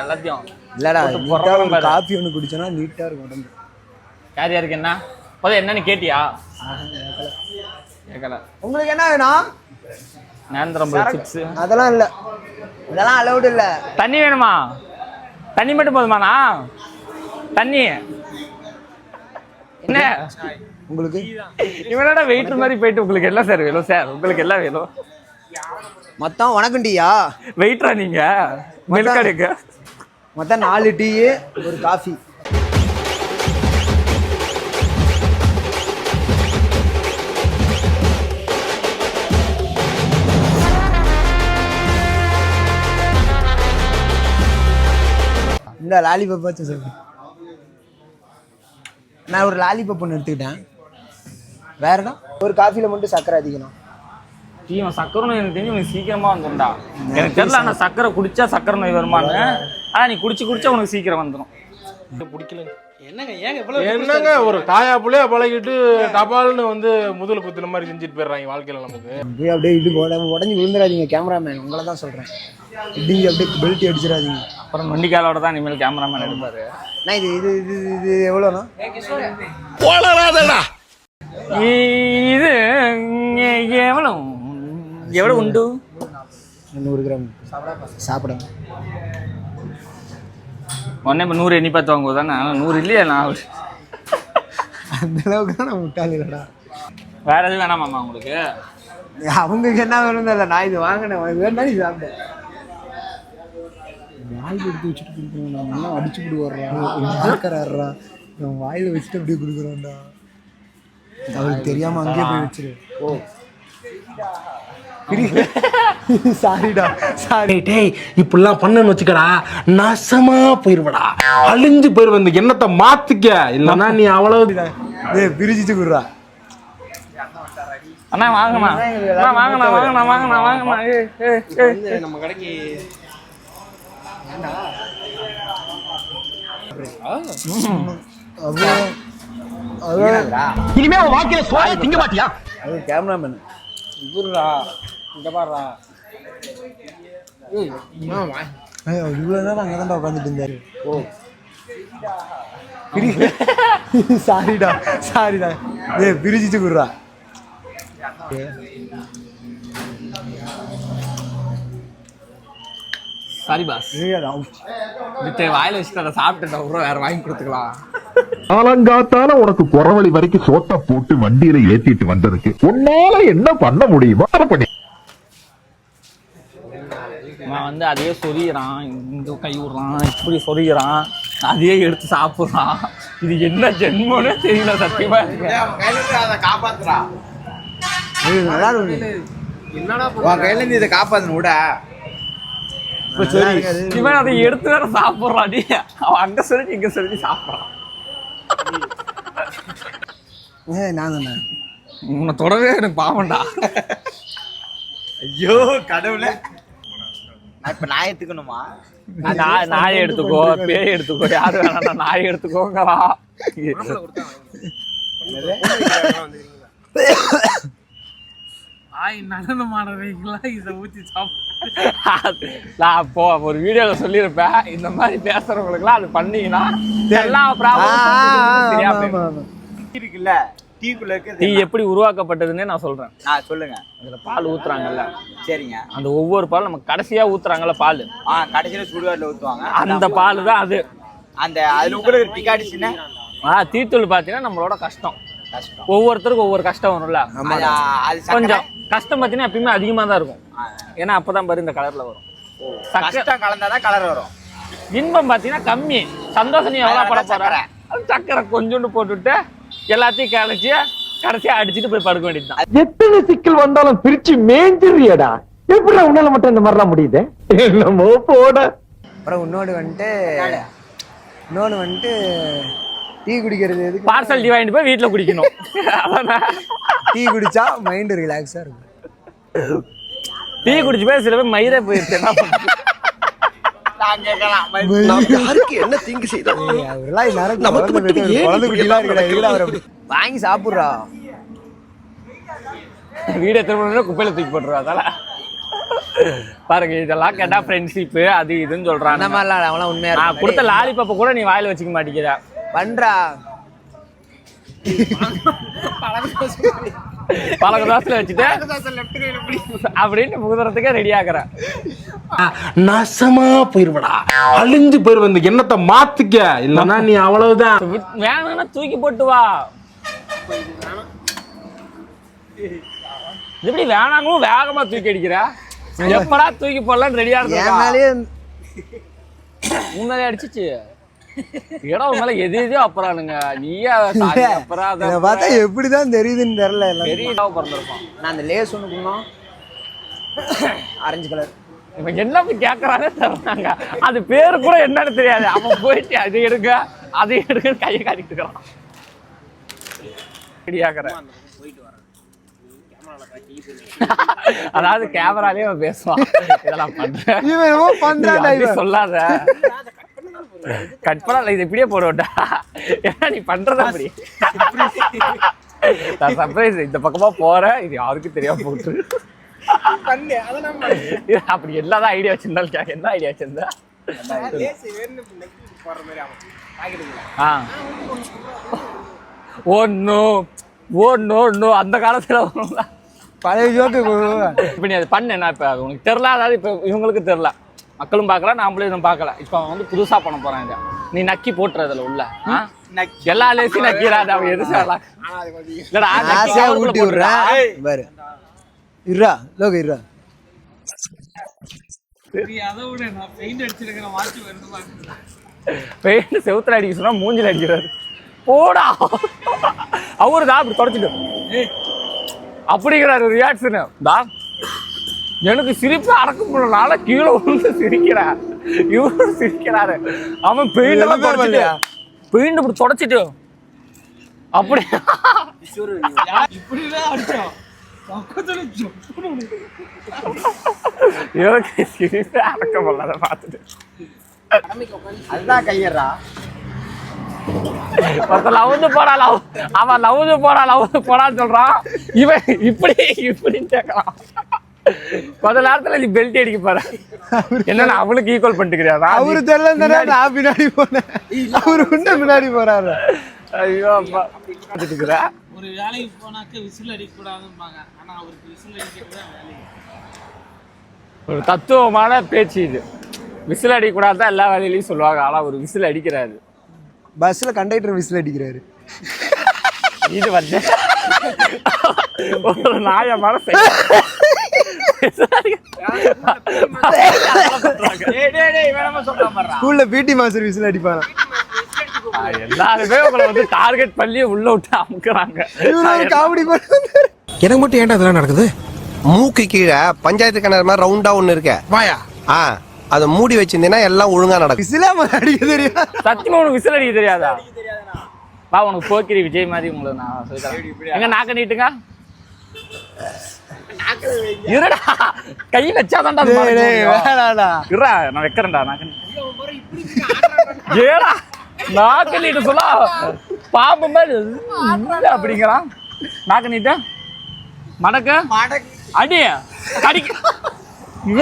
எல்லாத்தையும் இல்லடா நீட்டா ஒரு காஃபி ஒன்று குடிச்சோன்னா நீட்டா இருக்கும் உடம்பு. யார் யாருக்கு என்ன போதும் என்னன்னு கேட்டியா? கேட்கல. உங்களுக்கு என்ன வேணும்? நேந்திரம் சிப்ஸ் அதெல்லாம் இல்லை, இதெல்லாம் அலௌடு இல்லை. தண்ணி வேணுமா? தண்ணி மட்டும் போதுமாண்ணா? தண்ணி என்ன உங்களுக்கு? இவனோட வெயிட் மாதிரி போயிட்டு உங்களுக்கு எல்லாம் சார் வேணும் சார்? உங்களுக்கு எல்லாம் வேணும் மொத்தம் உனக்கும் டீயா? வெயிட்ரா நீங்க மெல்காடுக்கு மொத்தம் 4 டீ ஒரு காஃபி. இந்த லாலிபப் வச்சு சொல்லு. நான் ஒரு லாலிபப் ஒன்று எடுத்துக்கிட்டேன். வேறடா ஒரு காஃபியில் மட்டும் சக்கரை அதிகம். டீம் சக்கரை நோய் எனக்கு தெரிஞ்சு உனக்கு சீக்கிரமா வந்துடும்டா. எனக்கு தெரியல ஆனால் சக்கரை குடிச்சா சக்கரை நோய் வருமானு. ஆனால் நீ குடிச்சா உனக்கு சீக்கிரம் வந்துடும். பிடிக்கல என்னங்க ஒரு தாயா புள்ளையா பழகிட்டு டபால்னு வந்து முதல் குத்துன மாதிரி செஞ்சுட்டு போயிடுறாங்க வாழ்க்கையில. நமக்கு அப்படியே இது உடஞ்சி விழுந்துடாதீங்க கேமராமேன், உங்களை தான் சொல்றேன். இடிங்க அப்படியே பெல்ட் அடிச்சிடாதீங்க. அப்புறம் வண்டிக்காலோட தான் இனிமேல் கேமராமேன் எடுப்பாரு. நான் இது எவ்வளோண்ணா? இது எவ்வளோ உண்டு? 100 கிராம் சாப்பிடுங்க. உடனே இப்போ 100 எண்ணி பார்த்து வாங்குவோம் தானே? 100 இல்லையா? நான் அந்த அளவுக்கு தான் நான் முட்டாள் இல்லைடா. வேற எதுவும் வேணாமாம்மா உங்களுக்கு? அவங்களுக்கு என்ன வேணும் இல்லை, நான் இது வாங்கினேன் வேணா நீ சாப்பிட்டேன். வாயில் எடுத்து வச்சுட்டு கொடுக்குறோம். நம்ம எல்லாம் அடிச்சு கொடுக்குறோம்டா. நம்ம வாயில் வச்சுட்டு அப்படியே கொடுக்குறோம்டா. அவளுக்கு தெரியாம அங்கேயே போய் வச்சிரு. ஓ சாரிடா சாரி. டேய் இப்படிலாம் பண்ணன்னு வச்சுக்கடா நாசமா போயிருவடா, அழிஞ்சு போயிருவ. இந்த எண்ணத்தை மாத்திக்க, இல்லைன்னா நீ அவ்வளவு பிரிச்சுட்டு கொடுறா. அண்ணா வாங்கண்ணா நம்ம கடைக்கு இனிமே அவன் வாழ்க்கையில சோழ திங்க மாட்டியா? அது கேமராமேன் இவருடா இங்க பாருடா. இவ்வளோ நேரம் அங்கே தான்டா உட்காந்துட்டு இருந்தாரு. ஓ சாரிடா பிரிச்சுட்டு கொடுறா. சாரி பாஸ், வாயில வச்சுட்டு அதை சாப்பிட்டு அப்புறம் வேற வாங்கி கொடுத்துக்கலாம். காலங்காத்தால உனக்கு குறவழி வரைக்கும் சோத்த போட்டு வண்டியில ஏத்திட்டு வந்ததுக்கு உன்னால என்ன பண்ண முடியுமோ அதை பண்ணி. நான் வந்து அதையே சொரியிறான், இங்க கை விடுறான், இப்படி சொரியிறான், அதையே எடுத்து சாப்பிட்றான். இது என்ன ஜென்மோன்னு தெரியல சத்தியமா. காப்பாத்துறா நல்லா இருக்கு. என்னடா கையில இருந்து இதை காப்பாத்தணும் விட. இவன் அதை எடுத்து வேற சாப்பிட்றான். அவன் அங்க சொல்லி இங்க சொல்லி சாப்பிட்றான். நான் தானே உன்னை தொடவே எனக்கு பாவண்டா. ஐயோ கடவுளே. இப்ப நாய் எடுத்துக்கணுமா? நாயை எடுத்துக்கோ, பேய் எடுத்துக்கோ, யாரு வேணா நாயை எடுத்துக்கோங்களா. நான் அப்போ ஒரு வீடியோல சொல்லியிருப்பேன், இந்த மாதிரி பேசுறவங்களுக்குலாம் அது பண்ணீங்கன்னா எல்லா ப்ராப்ளமும் இருக்குல்ல. டீக்குள்ள இருக்கு. டீ எப்படி உருவாக்கப்பட்டதுன்னு நான் சொல்றேன். சொல்லுங்க. அதுல பால் ஊத்துறாங்கல்ல. சரிங்க. அந்த ஒவ்வொரு பால் நம்ம கடைசியா ஊத்துறாங்கல்ல பால். கடைசியில சுடுகாட்டுல ஊத்துவாங்க. அந்த பால் தான் அது. அந்த அதுல உங்களுக்கு டிகாடிஷன் டீத்தூள் பாத்தீங்கன்னா நம்மளோட கஷ்டம். ஒவ்வொருத்தருக்கும் ஒவ்வொரு கஷ்டம் வரும்ல. கொஞ்சம் கஷ்டம் பார்த்தீங்கன்னா எப்பயுமே அதிகமாக தான் இருக்கும். ஏன்னா அப்பதான் பாரு இந்த கலர்ல வரும். கஷ்டம் கலந்தாதான் கலர் வரும். இன்பம் பார்த்தீங்கன்னா கம்மி, சந்தோஷம் எவ்வளோ பட போற. சக்கரை கொஞ்சோண்டு போட்டுவிட்டு எல்லாத்தையும் கலைச்சி கடைசியா அடிச்சுட்டு போய் படுக்க வேண்டியதுதான். எத்தனை சிக்கல் வந்தாலும் பிரிச்சு மேஞ்சிரியாடா. எப்படி உன்னால மட்டும் இந்த மாதிரிலாம் முடியுது? என்னமோ போட. அப்புறம் இன்னொன்று வந்துட்டு டீ குடிக்கிறது எதுக்கு? பார்சல் டீ வாங்கிட்டு போய் வீட்டில் குடிக்கணும். டீ குடிச்சா மைண்ட் ரிலாக்ஸா இருக்கும். டீ குடிச்சு போய் சில பேர் மயிரே போயிருச்சு. என்ன பண்ணுறது? என்ன தீங்கு செய்தோம்? வாங்கி சாப்பிடுறா. வீடியோ திரும்ப குப்பையில தூக்கி போட்டுருவா. அதால பாருங்க இதெல்லாம் கேட்டா ஃப்ரெண்ட்ஷிப் அது இதுன்னு சொல்றாங்க. அந்த மாதிரிலாம் அவங்களாம் உண்மையா நான் கொடுத்த லாலிபப்ப கூட நீ வாயில வச்சுக்க மாட்டேங்கிற. பண்றா பழக தோசையில வச்சுட்டு அப்படின்னு முகுதுறதுக்கே ரெடி ஆகுறேன். நாசமா போயிருவடா, அழிஞ்சு போயிருவ. இந்த எண்ணத்தை மாத்திக்க, இல்லன்னா நீ அவ்வளவுதான். வேணும்னா தூக்கி போட்டு வா. எப்படி வேணாங்களும் வேகமா தூக்கி அடிக்கிற? எப்படா தூக்கி போடலாம் ரெடியா இருக்க? உண்மையிலே அடிச்சிச்சு இடம் உங்க மேல எது எதையோ அப்புறானுங்க. நீயே அப்புறம் பார்த்தா எப்படிதான் தெரியுதுன்னு தெரியல. பெரிய பிறந்திருப்பான். நான் அந்த லேஸ் ஒன்று பண்ணோம் ஆரஞ்சு கலர். இவன் என்ன போய் கேட்கறானே தர்றாங்க. அது பேரு கூட என்னன்னு தெரியாது. அவன் போயிட்டு அதை எடுக்க அதை எடுக்க கையை காட்டிட்டு இருக்கிறான். அதாவது கேமராலே அவன் பேசுவான். இதெல்லாம் பண்றேன் சொல்லாத. கட் பண்ணல, இது இப்படியே போடுவோம்டா. ஏன்னா நீ பண்றது அப்படி. நான் சர்ப்ரைஸ் இந்த பக்கமா போறேன், இது யாருக்கும் தெரியாம போட்டு அப்படி எல்லாதான் ஐடியா வச்சிருந்தாலும் என்ன ஐடியா வச்சிருந்தா ஒன்னும் அந்த காலத்துல பழைய ஜோக்கு இப்ப நீ அது பண்ண. நான் இப்ப உனக்கு தெரியல, அதாவது இப்ப இவங்களுக்கு தெரியல, மக்களும் பார்க்கல, நாமளும் எதுவும் பார்க்கல. இப்ப அவன் வந்து புதுசா பண்ண போறான். இதை நீ நக்கி போட்டுறதுல உள்ள எல்லா லேசியும் நக்கிறாது. அவன் எது சொல்லலாம் ஊட்டி விடுறேன் பாரு. இருடா லோக இருடா. பெயிண்ட் செவுத்துல அடிக்க சொன்னா மூஞ்சில அடிக்கிறாரு. போடா அவரு தான் அப்படி தொடச்சிட்டு அப்படிங்கிறாரு ரியாக்ஷனு தான். எனக்கு சிரிப்பு அடக்க முடியலனால கீழே விழுந்து சிரிக்கிறார். இவரு சிரிக்கிறாரு. அவன் பெயிண்ட் இப்படி தொடச்சிட்டு அப்படி சிரிப்பு அடக்க முடியல பார்த்துட்டு. அதுதான் கையறா லவுந்து போடா அவன் லவுந்து போடான்னு சொல்றான். இவன் இப்படின்னு கேட்கறான். கொஞ்ச நேரத்துல நீ பெல்ட் அடிக்க போற. என்னன்னா அவளுக்கு ஈக்குவல் பண்ணிட்டு அவரு தெரியல, நான் பின்னாடி போனேன். அவரு பின்னாடி போறாரு. ஐயோ அப்பா ஒரு வேலைக்கு போனாக்க விசில் அடிக்க கூடாதும்பாங்க. ஆனா அவருக்கு விசில் அடிக்கிறது வேலை. ஒரு தத்துவமான பேச்சு இது. விசில் அடிக்க கூடாது எல்லா வேலையிலயும் சொல்லுவாங்க. ஆனா ஒரு விசில் அடிக்கிறாரு. பஸ்ல கண்டக்டர் விசில் அடிக்கிறாரு. இது வந்து ஒரு நியாயமான ஸ்கூல்ல பிடி மாஸ்டர் விசில் அடிப்பாங்க. எல்லாருமே உங்களை வந்து டார்கெட் பண்ணி உள்ள விட்டு அமுக்குறாங்க. காமெடி எனக்கு மட்டும் ஏன்டா இதெல்லாம் நடக்குது? மூக்கு கீழே பஞ்சாயத்து கிணறு மாதிரி ரவுண்டா ஒண்ணு இருக்க வாயா, அதை மூடி வச்சிருந்தீங்கன்னா எல்லாம் ஒழுங்கா நடக்கும். விசிலா அடிக்க தெரியும். சத்தியமா உனக்கு விசில் அடிக்க தெரியாதா? வா உனக்கு போக்கிரி விஜய் மாதிரி உங்களுக்கு நான் சொல்லித்தரேன். எங்க நாக்க நீட்டுங்க. இருடா கை வச்சாதான்டா இருடா நான் வைக்கிறேன்டா. நாக்க ஏடா நாக்க நீட்டு சொல்ல பாம்பு மாதிரி அப்படிங்கிறான். நாக்க நீட்ட மடக்க அடி கடிக்க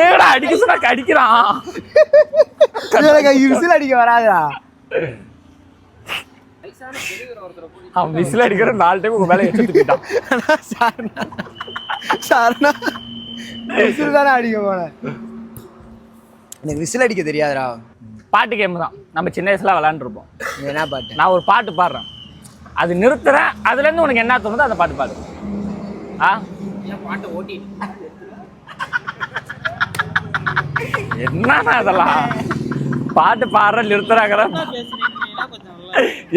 ஏடா அடிக்க சொன்னா கடிக்கிறான். விசில் அடிக்க வராதா? அவன் விசில் அடிக்கிற 4 டைம் உங்க மேல எடுத்துட்டு போயிட்டான். விசில் தானே அடிக்க போனேன். எனக்கு விசில் அடிக்க தெரியாதுடா. பாட்டு கேம் தான். நம்ம சின்ன வயசுல விளையாண்டுருப்போம். என்ன பாட்டு? நான் ஒரு பாட்டு பாடுறேன், அது நிறுத்துறேன், அதுல இருந்து உனக்கு என்ன தோணுதோ அந்த பாட்டு பாடு. பாட்டை ஓட்டி என்ன அதெல்லாம் பாட்டு பாடுற நிறுத்துறாங்கிற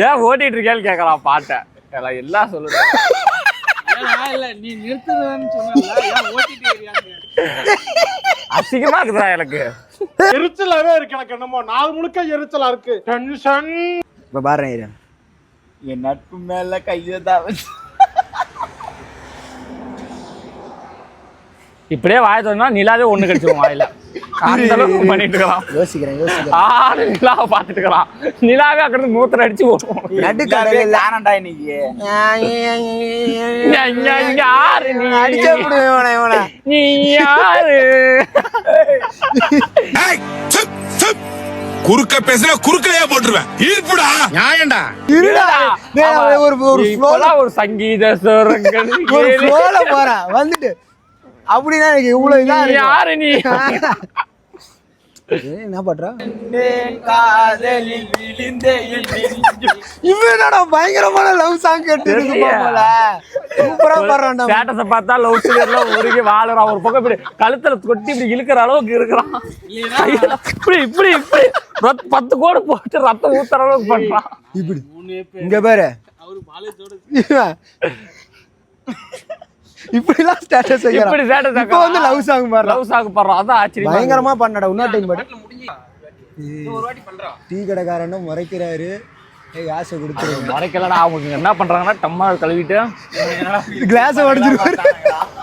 ஏன் ஓட்டிட்டு இருக்கேன்னு கேட்கலாம். பாட்டை எல்லாம் சொல்லுங்க. நீ நிறுத்துறன்னு சொன்ன ஓட்டிட்டு அசிங்கமா இருக்குதா எனக்கு? எரிச்சலாவே இருக்கு. எனக்கு என்னமோ நாள் முழுக்க எரிச்சலா இருக்கு. டென்ஷன். இப்ப பாருங்க, என் நட்பு மேல கையதான் இப்படியே வாய தோணுனா நிலாவே ஒண்ணு கடிச்சிடும் வாயில. அந்த அளவுக்கு பண்ணிட்டு இருக்கான். யோசிக்கிறேன் ஆறு நிலாவை பார்த்துட்டு இருக்கான். நிலாவே அక్కడ மூத்திர அடிச்சு ஓடுவோம். நடுக்கடலில் தானண்டா இன்னைக்கு யாரு நீ? அடிச்சே விடுவேன் இவனை. நீ யாரு? குறுக்க பேசுனா குறுக்கலையா போட்டுருவேன். ஈர்ப்புடா நியாயம்டா. இருடா. டேய், ஒரு இப்போலாம் ஒரு சங்கீத சுரங்கள் ஒரு ஃப்ளோல போறேன் வந்துட்டு அப்படின்னா எனக்கு இவ்வளவு இதா நீ இருக்கு. யாரு நீ? என்ன பண்ற? காதலில் விழுந்தே இவன் என்னடா பயங்கரமான லவ் சாங் கேட்டு போல சூப்பரா பாடுறான்டா. ஸ்டேட்டஸை பார்த்தா லவ் ஸ்டோரியில உருகி வாழுறான். ஒரு பக்கம் இப்படி கழுத்துல கொட்டி இப்படி இழுக்கிற அளவுக்கு இருக்கிறான். இப்படி இப்படி இப்படி 10 கோடு போட்டு ரத்தம் ஊத்துற அளவுக்கு பண்றான். இப்படி இங்க பாரு அவரு பாலேஜோட இப்படிலாம் ஸ்டேட்டஸ் வைக்கிறான். இப்படி ஸ்டேட்டஸ் இப்போ வந்து லவ் சாங் பாடுறான். லவ் சாங் பாடுறான். அதான் ஆச்சரியமா பயங்கரமா பண்ணடா. இன்னொரு டைம் பாடு. டீ கடைக்காரனும் முறைக்கிறாரு. ஏய் ஆசை கொடுத்துருங்க. மறைக்கலடா. அவங்க என்ன பண்றாங்கன்னா டம்மால் கழுவிட்டு கிளாஸ் உடைஞ்சிருவாரு.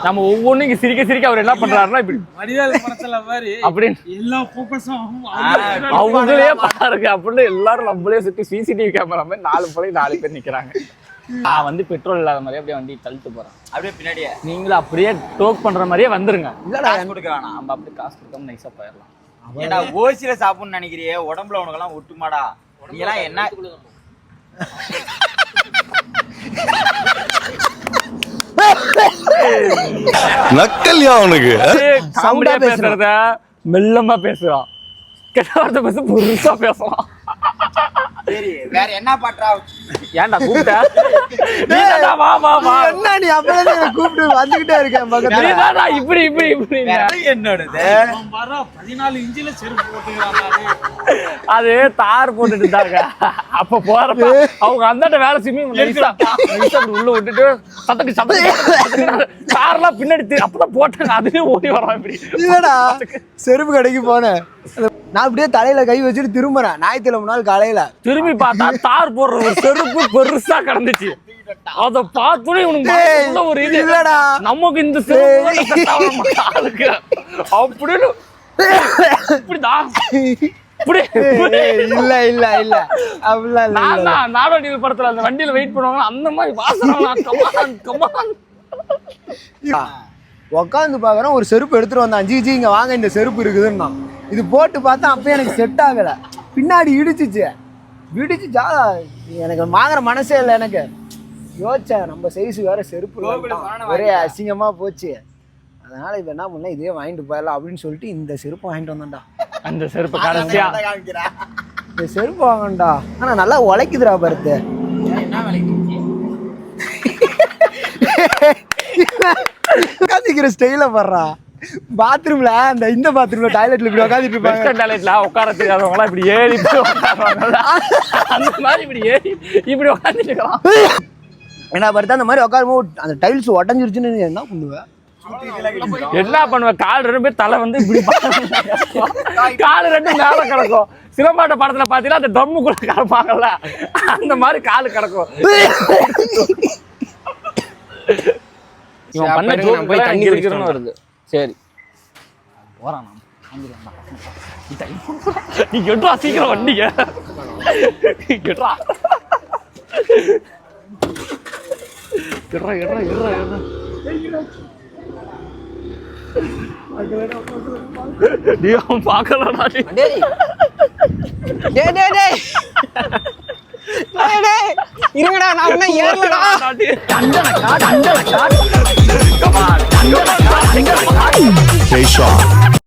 நம்ம ஒவ்வொன்றும் இங்க சிரிக்க சிரிக்க அவர் என்ன பண்றாருன்னா இப்படி வடிவேல் படத்துல மாதிரி அப்படின்னு எல்லா போக்கஸும் அவங்களே பாருங்க அப்படின்னு எல்லாரும் நம்மளே சுத்தி சிசிடிவி கேமரா மாதிரி 4 பேர் நிக்கிறாங்க. நான் வந்து பெட்ரோல் இல்லாத மாதிரியே அப்படியே வண்டி தள்ளிட்டு போறேன். அப்படியே பின்னாடியே நீங்களும் அப்படியே டோக் பண்ற மாதிரியே வந்துருங்க. இல்லடா கொடுக்க வேணாம். நம்ம அப்படி காசு கொடுக்காம நைஸா போயிடலாம். ஏன்னா ஓசியில சாப்பிடணும்னு நினைக்கிறியே, உடம்புல உனக்கெல்லாம் ஒட்டுமாடா. நீ எல்லாம் என்ன நக்கல்யா அவனுக்கு. காமெடியா பேசுறத மெல்லமா பேசுறான். கெட்ட வார்த்தை பேச புதுசா பேசுறான். சரி வேற என்ன பாட்டா? ஏன்டா கூப்பிட்ட? நீதான்டா, வா வா வா. என்ன நீ அப்பவே கூப்பிட்டு வந்துகிட்டே இருக்கேன் பக்கத்துல. நீதான்டா இப்படி இப்படி இப்படி. என்னோடது 14 இன்ச்சில செருப்பு போட்டுக்கிறாங்க. அது தார் போட்டுட்டு இருந்தாங்க. அப்ப போறப்ப அவங்க அந்தாட்ட வேலை சிம்மி உள்ள விட்டுட்டு சத்தக்கு கார்லாம் பின்னாடி அப்பதான் போட்டாங்க. அதுவே ஓடி வரோம். இப்படி இல்லடா செருப்பு கடைக்கு போனேன். நான் அப்படியே தலையில கை வச்சுட்டு திரும்புறேன். ஞாயிற்றுக்கிழமை நாள் காலையில திரும்பி பார்த்தா தார் போடுற ஒரு செருப்பு பெருசா கிடந்துச்சு. அத பார்த்தோன்னே உனக்கு ஒரு இது இல்லடா நமக்கு இந்த செருப்பு ஆளுக்கு அப்படின்னு இப்படிதான் இப்படி இல்ல இல்ல இல்ல அப்படிலாம் இல்ல. நான் தான் நாடோடி படத்துல அந்த வண்டியில வெயிட் பண்ணுவாங்க. அந்த மாதிரி வாசனை உட்காந்து பாக்குறேன். ஒரு செருப்பு எடுத்துட்டு வந்தான். ஜி இங்க வாங்க இந்த செருப்பு இருக்குதுன்னா இது போட்டு பார்த்தா அப்பயே எனக்கு செட் ஆகல. பின்னாடி இடிச்சிச்சு. எனக்கு வாங்குற மனசே இல்லை. எனக்கு யோசிச்சேன் நம்ம சைஸ் வேற செருப்பு ஒரே அசிங்கமா போச்சு. அதனால இப்ப என்ன பண்ண இதே வாங்கிட்டு போயிடலாம் அப்படின்னு சொல்லிட்டு இந்த செருப்பு வாங்கிட்டு வந்தேன்டா. அந்த செருப்பு கடைசியா இந்த செருப்பு வாங்கண்டா. ஆனா நல்லா உழைக்குதுடா பருத்து. என்ன வேலைக்கு உட்காந்துக்கிற ஸ்டைல படுறா. பாத்ரூம்ல இந்த பாத்ரூம்ல டாய்லெட்ல இப்படி உட்காந்துட்டு இருப்பாங்க. டாய்லெட்ல உட்கார தெரியாதவங்க இப்படி ஏறி அந்த மாதிரி இப்படி ஏறி இப்படி உட்காந்துட்டு இருக்கலாம். ஏன்னா பருத்தா அந்த மாதிரி உட்காரும்போது அந்த டைல்ஸ் உடஞ்சிருச்சுன்னு என்ன பண்ணுவேன்? என்ன பண்ணுவேன்? கால் 2 பேர் தலை வந்து இப்படி கால் 2 மேல கிடக்கும். சிலம்பாட்ட படத்துல பாத்தீங்கன்னா அந்த டம்முக்குள்ள கிடப்பாங்கல்ல, அந்த மாதிரி காலு கிடக்கும். இவன் பண்ண ஜோக்கு தண்ணி குடிக்கிறன்னு வருது. சரி போறான். நீ கெட்டுறா சீக்கிரம் வண்டிங்க கெட்டுறா பாக்கலடா. இருங்கடா நான் இன்னும் ஏறலடா. Come on.